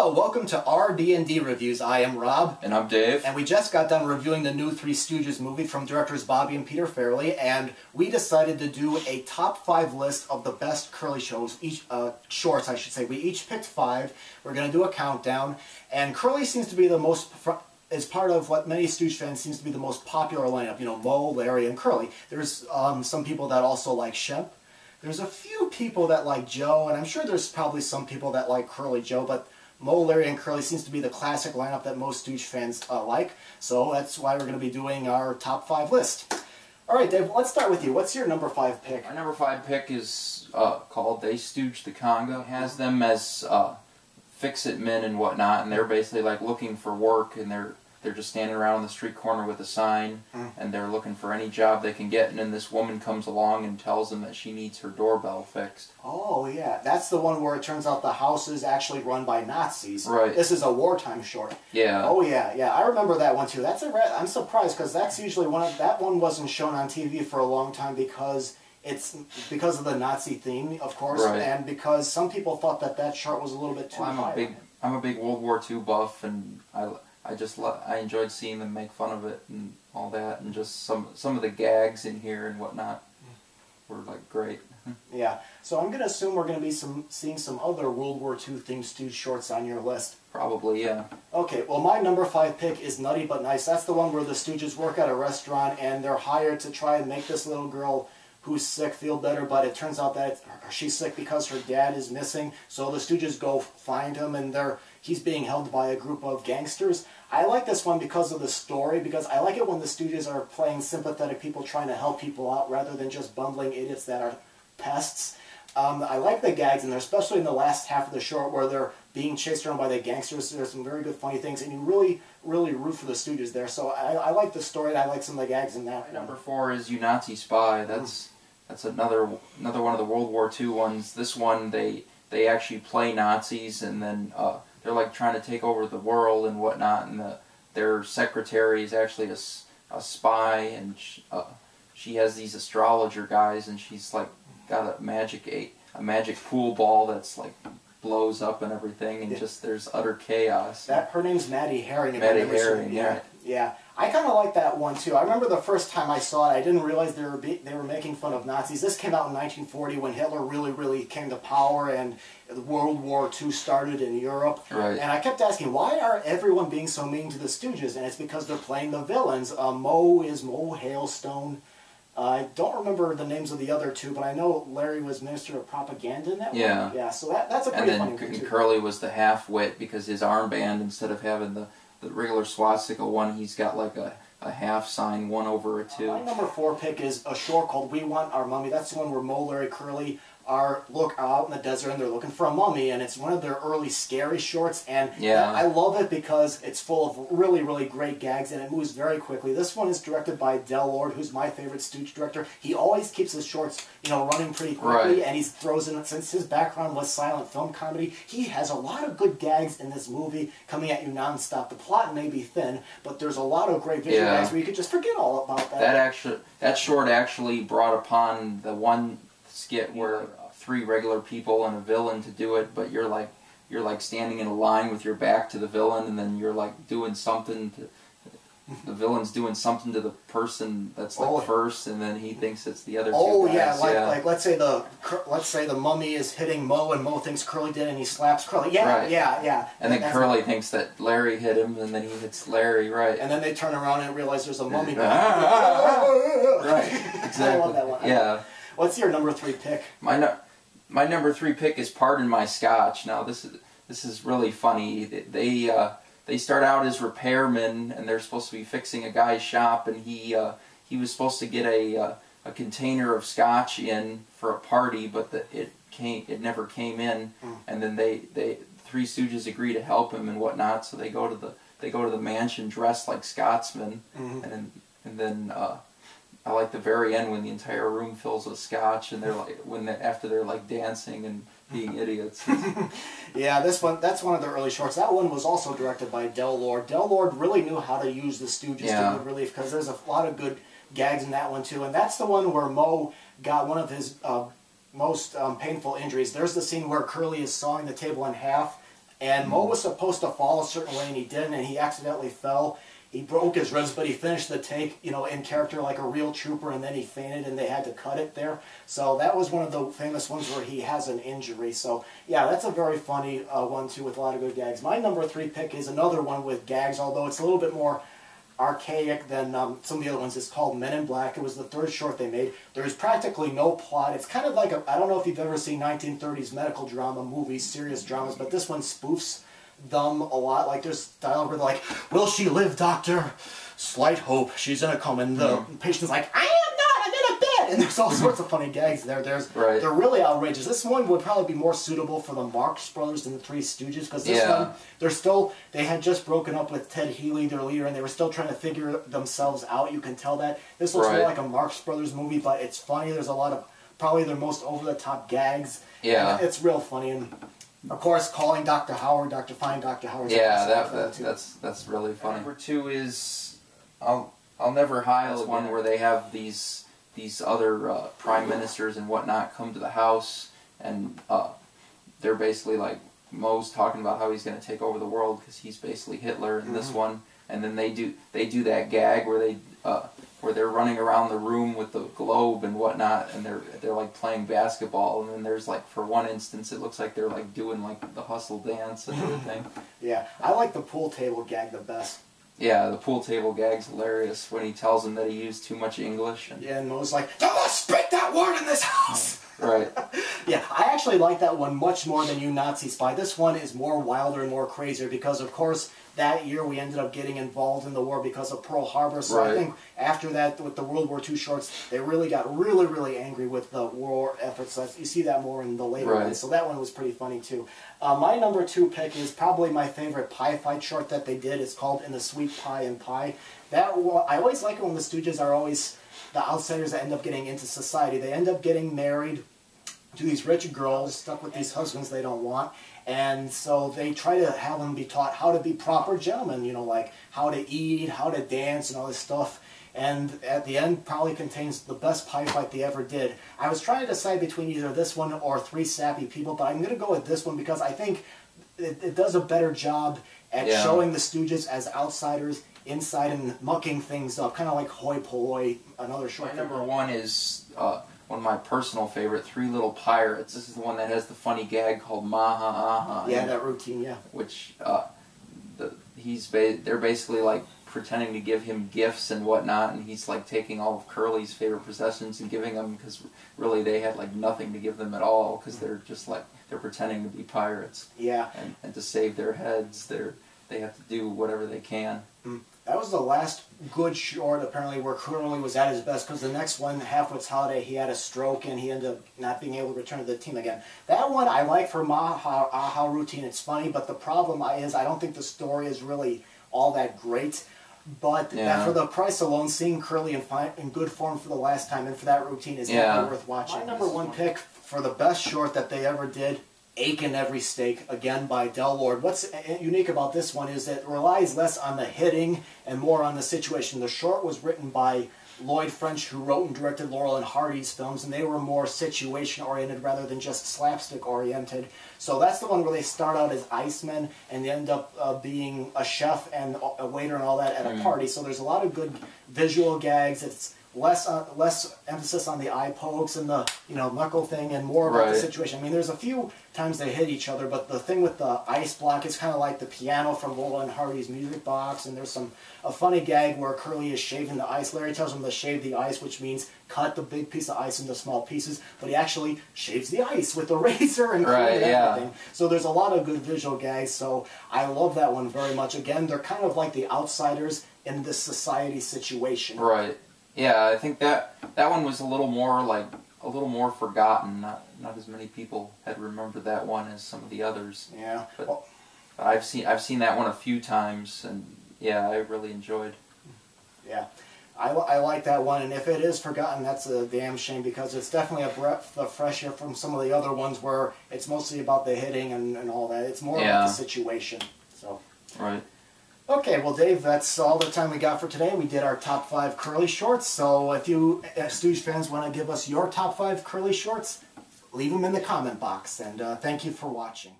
Hello, welcome to our D&D Reviews. I am Rob. And I'm Dave. And we just got done reviewing the new Three Stooges movie from directors Bobby and Peter Farrelly, and we decided to do a top 5 list of the best Curly shorts, shorts I should say. We each picked 5. We're going to do a countdown, and Curly seems to be the most, as part of what many Stooge fans seems to be the most popular lineup. You know, Moe, Larry, and Curly. There's some people that also like Shemp. There's a few people that like Joe, and I'm sure there's probably some people that like Curly Joe, but Moe, Larry, and Curly seems to be the classic lineup that most Stooge fans like, so that's why we're going to be doing our top 5 list. Alright, Dave, let's start with you. What's your number 5 pick? My number 5 pick is called They Stooge the Conga. It has them as fix-it men and whatnot, and they're basically like looking for work, and they're just standing around on the street corner with a sign, and they're looking for any job they can get, and then this woman comes along and tells them that she needs her doorbell fixed. Oh, yeah. That's the one where it turns out the house is actually run by Nazis. Right. This is a wartime short. Yeah. Oh, yeah, yeah. I remember that one, too. I'm surprised, because that's usually that one wasn't shown on TV for a long time because because of the Nazi theme, of course, right. And because some people thought that short was a little bit too violent. I'm a big World War II buff, and I enjoyed seeing them make fun of it and all that, and just some of the gags in here and whatnot were like great. Yeah, so I'm going to assume we're going to be seeing some other World War II themed Stooge shorts on your list. Probably, yeah. Okay, well my number 5 pick is Nutty But Nice. That's the one where the Stooges work at a restaurant and they're hired to try and make this little girl who's sick feel better, but it turns out that she's sick because her dad is missing. So the Stooges go find him, and he's being held by a group of gangsters. I like this one because of the story, because I like it when the Stooges are playing sympathetic people trying to help people out rather than just bumbling idiots that are pests. I like the gags in there, especially in the last half of the short where they're being chased around by the gangsters. There's some very good funny things, and you really, really root for the Stooges there. So I like the story, and I like some of the gags in that. Number 4 is You Nazi Spy. That's another one of the World War II ones. This one, they actually play Nazis, and then they're like trying to take over the world and whatnot, and their secretary is actually a spy, and she has these astrologer guys, and she's like got a magic pool ball that's like blows up and everything, and just there's utter chaos. Her name's Maddie Herring. Maddie Herring, yeah. Yeah, I kind of like that one too. I remember the first time I saw it, I didn't realize they were making fun of Nazis. This came out in 1940 when Hitler really came to power and World War II started in Europe. Right. And I kept asking, why are everyone being so mean to the Stooges? And it's because they're playing the villains. Moe is Moe Hailstone. I don't remember the names of the other two, but I know Larry was Minister of Propaganda in that one. Yeah, so that's a pretty funny one too. And Curly was the half-wit because his armband, instead of having the regular swastika one, he's got like a half sign, 1 over a 2. My number 4 pick is a short called We Want Our Mummy. That's the one where Moe, Larry, Curly are out in the desert and they're looking for a mummy, and it's one of their early scary shorts, and I love it because it's full of really great gags and it moves very quickly. This one is directed by Del Lord, who's my favorite Stooge director. He always keeps his shorts, running pretty quickly, and he throws in, since his background was silent film comedy, he has a lot of good gags in this movie coming at you nonstop. The plot may be thin, but there's a lot of great visual gags where you could just forget all about that. That short actually brought upon the one skit where 3 regular people and a villain to do it, but you're like standing in a line with your back to the villain, and then you're like doing something to the villain's doing something to the person that's like first, and then he thinks it's the other two guys. Like let's say the mummy is hitting Moe, and Moe thinks Curly did, and he slaps Curly. Yeah. And then Curly thinks that Larry hit him, and then he hits Larry, right? And then they turn around and realize there's a mummy. Right, exactly. I love that one. Yeah. What's your number 3 pick? My number 3 pick is Pardon My Scotch. Now this is really funny. They start out as repairmen, and they're supposed to be fixing a guy's shop, and he was supposed to get a container of scotch in for a party, but it never came in. And then they Three Stooges agree to help him and whatnot, so they go to the mansion dressed like Scotsmen, and then I like the very end when the entire room fills with scotch, and they're like after they're like dancing and being idiots. Yeah, that's one of the early shorts. That one was also directed by Del Lord. Del Lord really knew how to use the Stooges to good relief, because there's a lot of good gags in that one too. And that's the one where Moe got one of his most painful injuries. There's the scene where Curly is sawing the table in half, And Mo was supposed to fall a certain way, and he didn't, and he accidentally fell. He broke his ribs, but he finished the take, you know, in character like a real trooper, and then he fainted, and they had to cut it there. So that was one of the famous ones where he has an injury. So, yeah, that's a very funny one, too, with a lot of good gags. My number 3 pick is another one with gags, although it's a little bit more archaic than some of the other ones. It's called Men in Black. It was the 3rd short they made. There's practically no plot. It's kind of like I don't know if you've ever seen 1930s medical drama movies, serious dramas, but this one spoofs them a lot. Like, there's dialogue where they're like, "Will she live, doctor? Slight hope. She's in a coma." And the patient's like, "I am not. I'm in a bed." And there's all sorts of funny gags there. They're really outrageous. This one would probably be more suitable for the Marx Brothers than the Three Stooges, because this one, they had just broken up with Ted Healy, their leader, and they were still trying to figure themselves out. You can tell that. This looks more like a Marx Brothers movie, but it's funny. There's a lot of probably their most over-the-top gags. Yeah. And it's real funny. And of course, calling Dr. Howard, Dr. Fine, Dr. Howard. Yeah, that's really funny. Number 2 is I'll Never Heil. It's one where they have these other prime ministers and whatnot come to the house, and they're basically like, Mo's talking about how he's going to take over the world because he's basically Hitler in this one, and then they do that gag where they're running around the room with the globe and whatnot, and they're like playing basketball, and then there's like, for one instance, it looks like they're like doing like the hustle dance and everything. Yeah, I like the pool table gag the best. Yeah, the pool table gag's hilarious when he tells him that he used too much English. And yeah, and Mo's like, "Don't speak that word in this house!" Right. Yeah, I actually like that one much more than You Nazi Spy. This one is more wilder and more crazier because, of course, that year we ended up getting involved in the war because of Pearl Harbor. So I think after that, with the World War II shorts, they really got really angry with the war efforts. So you see that more in the later ones. So that one was pretty funny, too. My number 2 pick is probably my favorite pie fight short that they did. It's called In the Sweet Pie and Pie. I always like it when the Stooges are always the outsiders that end up getting into society. They end up getting married to these rich girls, stuck with these husbands they don't want, and so they try to have them be taught how to be proper gentlemen, you know, like how to eat, how to dance, and all this stuff. And at the end, probably contains the best pie fight they ever did. I was trying to decide between either this one or Three Sappy People, but I'm going to go with this one because I think it does a better job at showing the Stooges as outsiders inside and mucking things up, kind of like Hoi Polloi, another short. My number 1 is one of my personal favorite, Three Little Pirates. This is the one that has the funny gag called Maha Aha. Yeah, that routine, yeah. Which they're basically like pretending to give him gifts and whatnot, and he's like taking all of Curly's favorite possessions and giving them, because really they had like nothing to give them at all, because they're just like, they're pretending to be pirates. Yeah. And to save their heads, they have to do whatever they can. That was the last good short, apparently, where Curly was at his best, because the next one, Halfwit's Holiday, he had a stroke, and he ended up not being able to return to the team again. That one I like for Maha Aha routine. It's funny, but the problem is I don't think the story is really all that great. But that for the price alone, seeing Curly in good form for the last time and for that routine is definitely worth watching. My number 1 pick for the best short that they ever did, Ache in Every Steak, again by Del Lord. What's unique about this one is that it relies less on the hitting and more on the situation. The short was written by Lloyd French, who wrote and directed Laurel and Hardy's films, and they were more situation-oriented rather than just slapstick-oriented. So that's the one where they start out as icemen and they end up being a chef and a waiter and all that at a party. So there's a lot of good visual gags. It's less emphasis on the eye pokes and the knuckle thing, and more about the situation. I mean, there's a few times they hit each other, but the thing with the ice block is kind of like the piano from Laurel and Hardy's Music Box. And there's a funny gag where Curly is shaving the ice. Larry tells him to shave the ice, which means cut the big piece of ice into small pieces, but he actually shaves the ice with the razor and everything. So there's a lot of good visual gags. So I love that one very much. Again, they're kind of like the outsiders in this society situation. Right. Yeah, I think that one was a little more forgotten. Not as many people had remembered that one as some of the others. Yeah. But I've seen that one a few times, and yeah, I really enjoyed. Yeah, I like that one, and if it is forgotten, that's a damn shame, because it's definitely a breath of fresh air from some of the other ones where it's mostly about the hitting and all that. It's more about the situation. So. Right. Okay, well, Dave, that's all the time we got for today. We did our top 5 Curly shorts, so if you Stooge fans want to give us your top 5 Curly shorts, leave them in the comment box, and thank you for watching.